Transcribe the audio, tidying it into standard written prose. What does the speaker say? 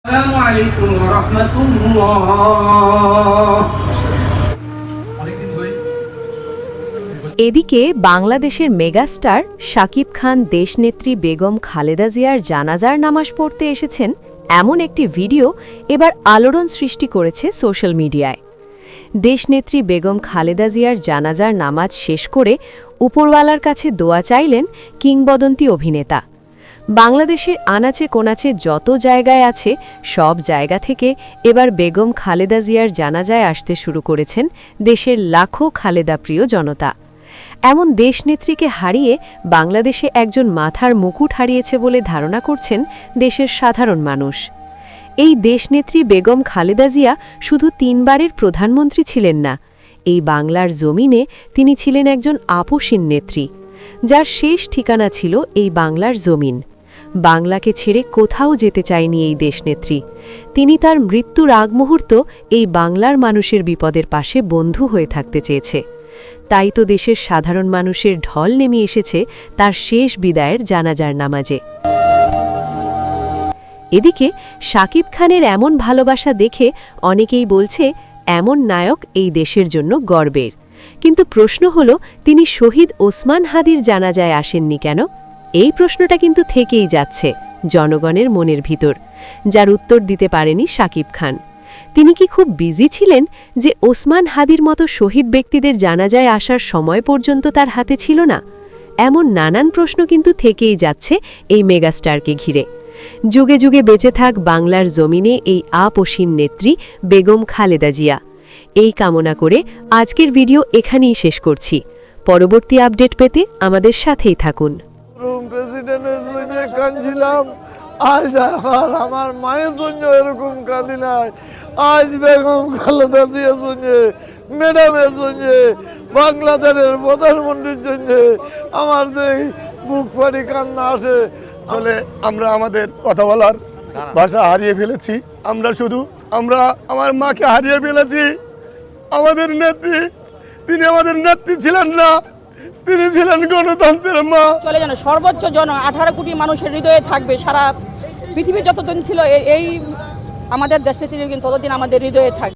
আসসালামু আলাইকুম ওয়া রাহমাতুল্লাহ। এদিকে বাংলাদেশের মেগাস্টার শাকিব খান দেশনেত্রী বেগম খালেদা জিয়ার জানাজার নামাজ পড়তে এসেছেন এমন একটি ভিডিও এবার আলোড়ন সৃষ্টি করেছে সোশ্যাল মিডিয়ায়। দেশনেত্রী বেগম খালেদা জিয়ার জানাজার নামাজ শেষ করে উপরওয়ালার কাছে দোয়া চাইলেন কিংবদন্তি অভিনেতা। বাংলাদেশের আনাচে কোনাচে যত জায়গায় আছে সব জায়গা থেকে এবার বেগম খালেদা জিয়ার জানাজায় আসতে শুরু করেছেন দেশের লাখো খালেদা প্রিয় জনতা। এমন দেশনেত্রীকে হারিয়ে বাংলাদেশে একজন মাথার মুকুট হারিয়েছে বলে ধারণা করছেন দেশের সাধারণ মানুষ। এই দেশনেত্রী বেগম খালেদা জিয়া শুধু 3 বারের প্রধানমন্ত্রী ছিলেন না, এই বাংলার জমিনে তিনি ছিলেন একজন আপসীন নেত্রী, যার শেষ ঠিকানা ছিল এই বাংলার জমিন। বাংলাকে ছেড়ে কোথাও যেতে চায়নি এই দেশনেত্রী। তিনি তার মৃত্যুর আগ মুহূর্ত এই বাংলার মানুষের বিপদের পাশে বন্ধু হয়ে থাকতে চেয়েছে। তাই তো দেশের সাধারণ মানুষের ঢল নেমে এসেছে তার শেষ বিদায়ের জানাজার নামাজে। এদিকে শাকিব খানের এমন ভালোবাসা দেখে অনেকেই বলছে এমন নায়ক এই দেশের জন্য গর্বের। কিন্তু প্রশ্ন হলো, তিনি শহীদ ওসমান হাদির জানাজায় আসেননি কেন? এই প্রশ্নটা কিন্তু থেকেই যাচ্ছে জনগণের মনের ভিতর, যার উত্তর দিতে পারেনি শাকিব খান। তিনি কি খুব বিজি ছিলেন যে ওসমান হাদির মতো শহীদ ব্যক্তিদের জানাজায় আসার সময় পর্যন্ত তার হাতে ছিল না? এমন নানান প্রশ্ন কিন্তু থেকেই যাচ্ছে এই মেগাস্টারকে ঘিরে। যুগে যুগে বেঁচে থাক বাংলার জমিনে এই আপসীন নেত্রী বেগম খালেদা জিয়া। এই কামনা করে আজকের ভিডিও এখানেই শেষ করছি। পরবর্তী আপডেট পেতে আমাদের সাথেই থাকুন। প্রেসিডেন্টের জন্য কাঁদছিলাম, আজ আর আমার মায়ের জন্য এরকম কাঁদি নাই। আজ বেগম খালেদা জিয়ার জন্য, ম্যাডামের জন্য, বাংলাদেশের প্রধানমন্ত্রীর জন্য আমার যে বুক ফাটি কান্না আসে। আসলে আমরা আমাদের কথা বলার ভাষা হারিয়ে ফেলেছি। আমরা আমার মাকে হারিয়ে ফেলেছি। আমাদের নেত্রী, তিনি আমাদের নেত্রী ছিলেন না, তিনি ছিলেন গণতন্ত্রের মা। চলে যেন সর্বোচ্চ 18 কোটি মানুষের হৃদয়ে থাকবে। সারা পৃথিবী যতদিন ছিল এই আমাদের দেশে তিনি ততদিন আমাদের হৃদয়ে থাকবে।